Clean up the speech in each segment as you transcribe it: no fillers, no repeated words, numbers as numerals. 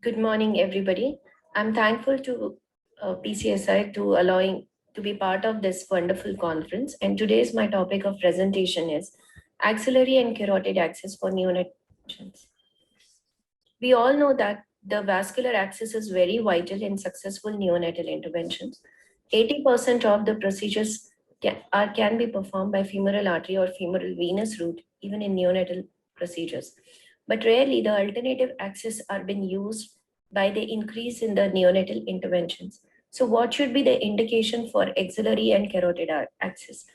Good morning, everybody. I'm thankful to PCSI to allowing to be part of this wonderful conference. And today's my topic of presentation is axillary and carotid axis for neonatal. We all know that the vascular axis is very vital in successful neonatal interventions. 80% of the procedures can be performed by femoral artery or femoral venous route, even in neonatal procedures. But rarely the alternative axis are being used by the increase in the neonatal interventions. So what should be the indication for axillary and carotid axis?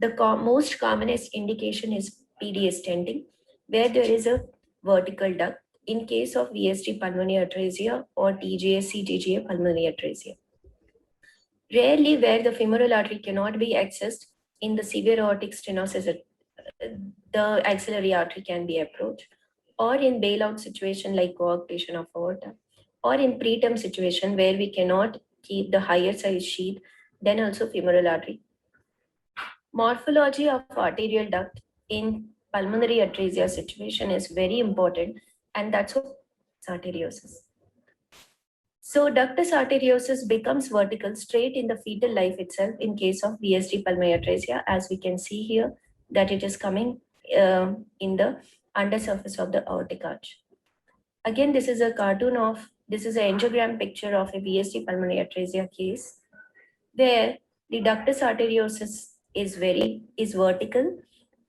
The most commonest indication is PDA stenting, where there is a vertical duct in case of VSD pulmonary atresia or TGA-CTGA pulmonary atresia. Rarely where the femoral artery cannot be accessed in the severe aortic stenosis, the axillary artery can be approached, or in bailout situation like coarctation of aorta, or in preterm situation where we cannot keep the higher size sheath, then also femoral artery. Morphology of arterial duct in pulmonary atresia situation is very important, and that's what arteriosus. So ductus arteriosus becomes vertical straight in the fetal life itself in case of VSD pulmonary atresia, as we can see here that it is coming in the undersurface of the aortic arch. Again, this is an angiogram picture of a VSD pulmonary atresia case where the ductus arteriosus is vertical.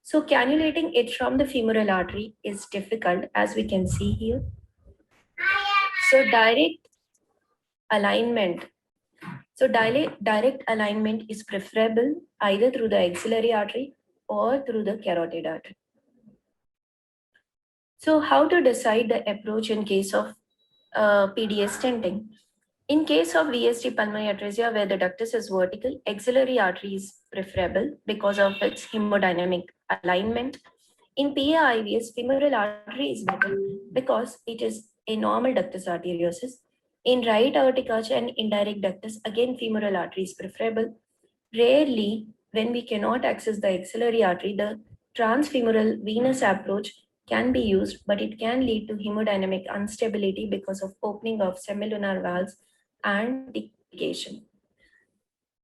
So cannulating it from the femoral artery is difficult, as we can see here. So direct alignment is preferable either through the axillary artery or through the carotid artery. So how to decide the approach in case of PDA stenting? In case of VSD pulmonary atresia where the ductus is vertical, axillary artery is preferable because of its hemodynamic alignment. In PAIVS, femoral artery is better because it is a normal ductus arteriosus. In right aortic arch and indirect ductus, again femoral artery is preferable. Rarely, when we cannot access the axillary artery, the transfemoral venous approach can be used, but it can lead to hemodynamic instability because of opening of semilunar valves and decompensation.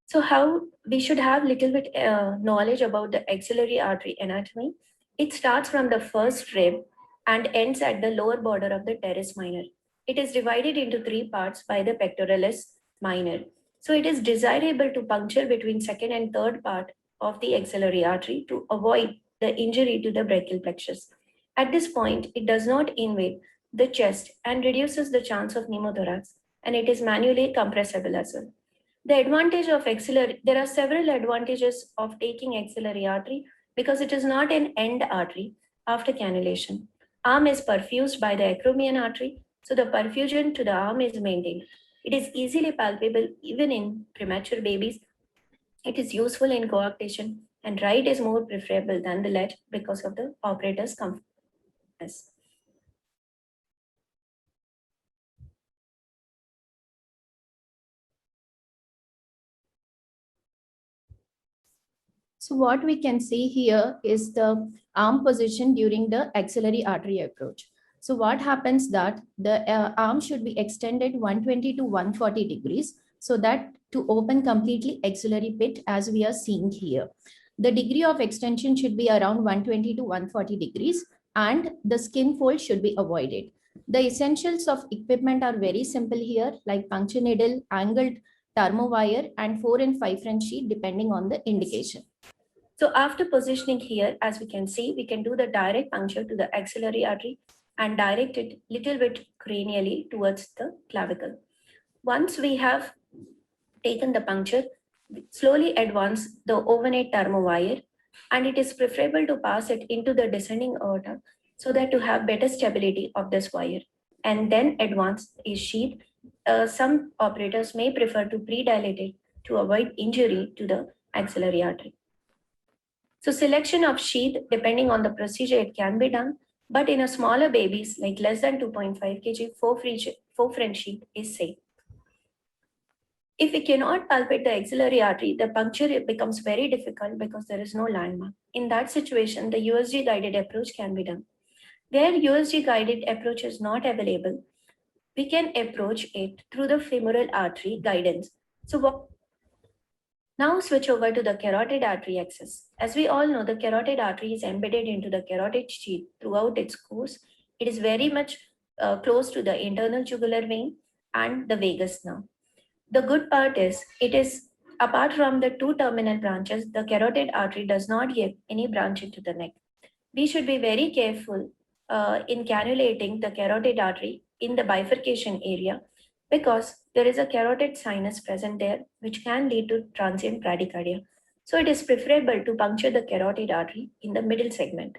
So how we should have little bit knowledge about the axillary artery anatomy. It starts from the first rib and ends at the lower border of the teres minor. It is divided into three parts by the pectoralis minor. So it is desirable to puncture between second and third part of the axillary artery to avoid the injury to the brachial plexus. At this point, it does not invade the chest and reduces the chance of pneumothorax, and it is manually compressible as well. The advantage of axillary, there are several advantages of taking axillary artery because it is not an end artery after cannulation. Arm is perfused by the acromion artery, so the perfusion to the arm is maintained. It is easily palpable even in premature babies. It is useful in coarctation, and right is more preferable than the left because of the operator's comfort. So what we can see here is the arm position during the axillary artery approach. So what happens that the arm should be extended 120 to 140 degrees so that to open completely axillary pit as we are seeing here. The degree of extension should be around 120 to 140 degrees and the skin fold should be avoided. The essentials of equipment are very simple here, like puncture needle, angled thermo wire, and 4 and 5 French sheet depending on the indication. So after positioning here, as we can see, we can do the direct puncture to the axillary artery and direct it little bit cranially towards the clavicle. Once we have taken the puncture, slowly advance the overnight thermo wire, and it is preferable to pass it into the descending aorta so that to have better stability of this wire, and then advance a sheath. Some operators may prefer to pre-dilate it to avoid injury to the axillary artery. So selection of sheath, depending on the procedure, it can be done, but in a smaller babies, like less than 2.5 kg, 4 French sheath is safe. If we cannot palpate the axillary artery, the puncture becomes very difficult because there is no landmark. In that situation, the USG guided approach can be done. Where USG guided approach is not available, we can approach it through the femoral artery guidance. So now switch over to the carotid artery axis. As we all know, the carotid artery is embedded into the carotid sheath throughout its course. It is very much close to the internal jugular vein and the vagus nerve. The good part is, it is apart from the two terminal branches, the carotid artery does not give any branch into the neck. We should be very careful in cannulating the carotid artery in the bifurcation area, because there is a carotid sinus present there, which can lead to transient bradycardia. So it is preferable to puncture the carotid artery in the middle segment.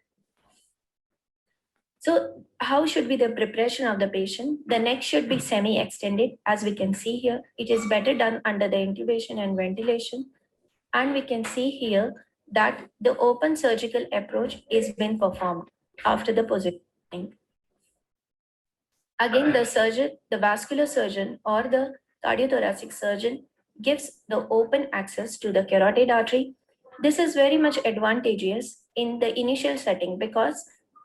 So how should be the preparation of the patient? The neck should be semi-extended, as we can see here. It is better done under the intubation and ventilation. And we can see here that the open surgical approach is being performed after the positioning. Again, the surgeon, the vascular surgeon or the cardiothoracic surgeon gives the open access to the carotid artery. This is very much advantageous in the initial setting because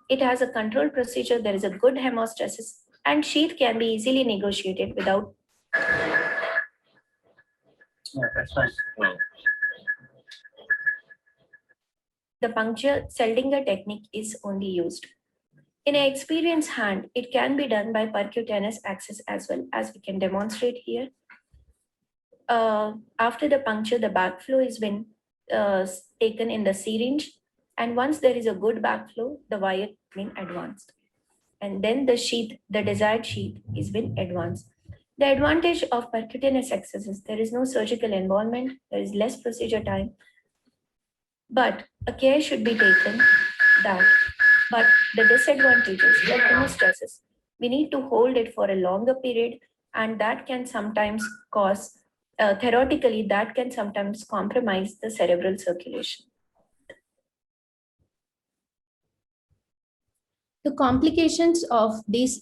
it has a controlled procedure, there is a good hemostasis, and sheath can be easily negotiated without. That's fine. The puncture Seldinger technique is only used. In an experienced hand, it can be done by percutaneous access as well, as we can demonstrate here. After the puncture, the backflow is been taken in the syringe, and once there is a good backflow, the wire being advanced, and then the sheath, the desired sheath, is been advanced. The advantage of percutaneous access is there is no surgical involvement, there is less procedure time, but a care should be taken that. But the disadvantages, the hemostasis, we need to hold it for a longer period, and that can sometimes cause, theoretically, that can sometimes compromise the cerebral circulation. The complications of this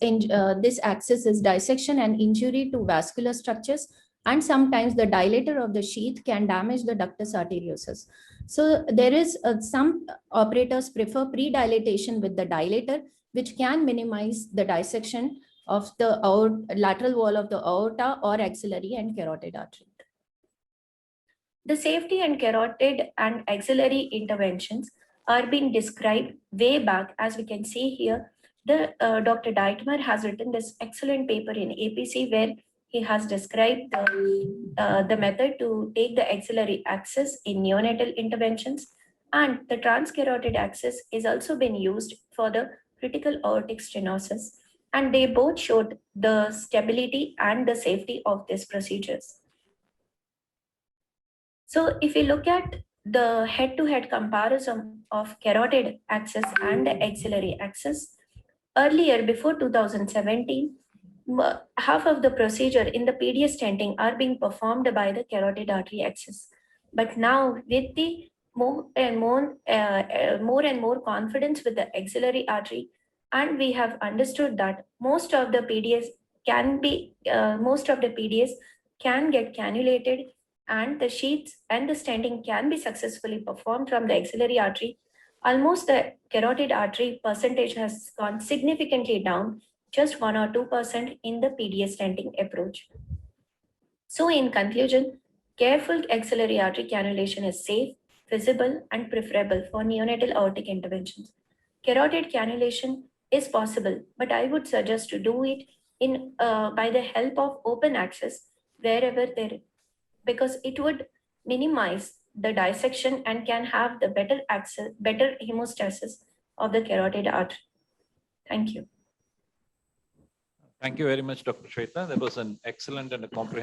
access is dissection and injury to vascular structures, and sometimes the dilator of the sheath can damage the ductus arteriosus. So there is some operators prefer pre-dilatation with the dilator, which can minimize the dissection of the lateral wall of the aorta or axillary and carotid artery. The safety and carotid and axillary interventions are being described way back, as we can see here. The Dr. Deitmer has written this excellent paper in APC where he has described the method to take the axillary access in neonatal interventions, and the transcarotid access is also been used for the critical aortic stenosis, and they both showed the stability and the safety of these procedures. So if we look at the head-to-head comparison of carotid access and the axillary access, earlier before 2017, half of the procedure in the PDS stenting are being performed by the carotid artery access. But now with the more and more confidence with the axillary artery, and we have understood that most of the PDS can get cannulated, and the sheaths and the stenting can be successfully performed from the axillary artery. Almost the carotid artery percentage has gone significantly down, just 1 or 2% in the PDS stenting approach. So in conclusion, careful axillary artery cannulation is safe, feasible, and preferable for neonatal aortic interventions. Carotid cannulation is possible, but I would suggest to do it in by the help of open access wherever there, because it would minimize the dissection and can have the better access, better hemostasis of the carotid artery. Thank you. Thank you very much, Dr. Shweta. That was an excellent and a comprehensive